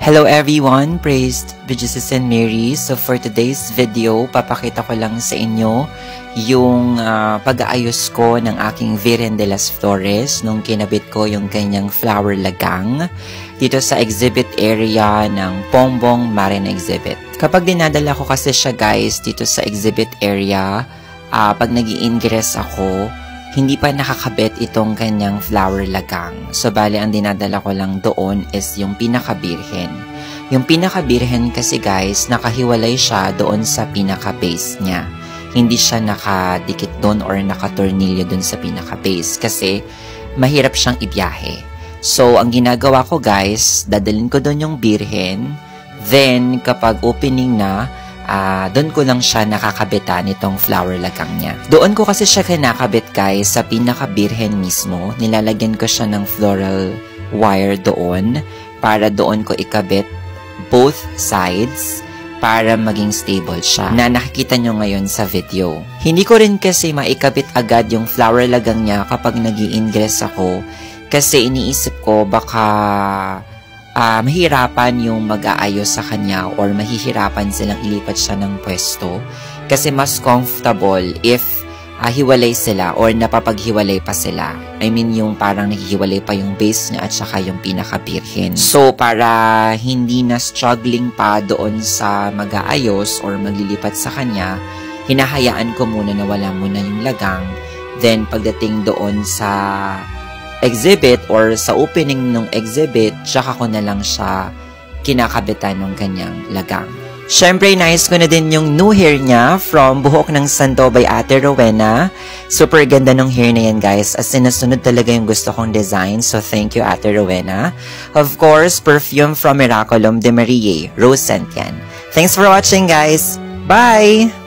Hello everyone, praised be Jesus and Mary. So for today's video, papakita ko lang sa inyo yung pag-aayos ko ng aking Virgen de las Flores nung kinabit ko yung kanyang flower lagang dito sa exhibit area ng Pongbong Marine Exhibit. Kapag dinadala ko kasi siya guys dito sa exhibit area, pag nag-i-ingress ako, hindi pa nakakabit itong kanyang flower lagang. So, bali, ang dinadala ko lang doon is yung pinaka-birhen. Yung pinaka-birhen kasi guys, nakahiwalay siya doon sa pinaka-base niya. Hindi siya nakadikit doon or nakatornilyo doon sa pinaka-base kasi mahirap siyang ibiyahe. So, ang ginagawa ko guys, dadalhin ko doon yung birhen. Then, kapag opening na, doon ko lang siya nakakabitan itong flower lagang niya. Doon ko kasi siya kinakabit guys sa pinaka-birhen mismo. Nilalagyan ko siya ng floral wire doon para doon ko ikabit both sides para maging stable siya na nakikita nyo ngayon sa video. Hindi ko rin kasi maikabit agad yung flower lagang niya kapag nag-i-ingress ako kasi iniisip ko baka mahirapan yung mag-aayos sa kanya or mahihirapan silang ilipat siya ng pwesto kasi mas comfortable if hiwalay sila or napapaghiwalay pa sila. I mean yung parang naghihiwalay pa yung base niya at saka yung pinaka-birhen. So para hindi na struggling pa doon sa mag-aayos or maglilipat sa kanya, hinahayaan ko muna na wala muna yung lagang. Then pagdating doon sa exhibit or sa opening ng exhibit, tsaka ko na lang siya kinakabitan ng kanyang lagang. Syempre, nice ko na din yung new hair niya from Buhok ng Santo by Ate Rowena. Super ganda ng hair na yan, guys. As in, nasunod talaga yung gusto kong design. So, thank you, Ate Rowena. Of course, perfume from Miraculum de Marie. Rose scent yan. Thanks for watching, guys. Bye!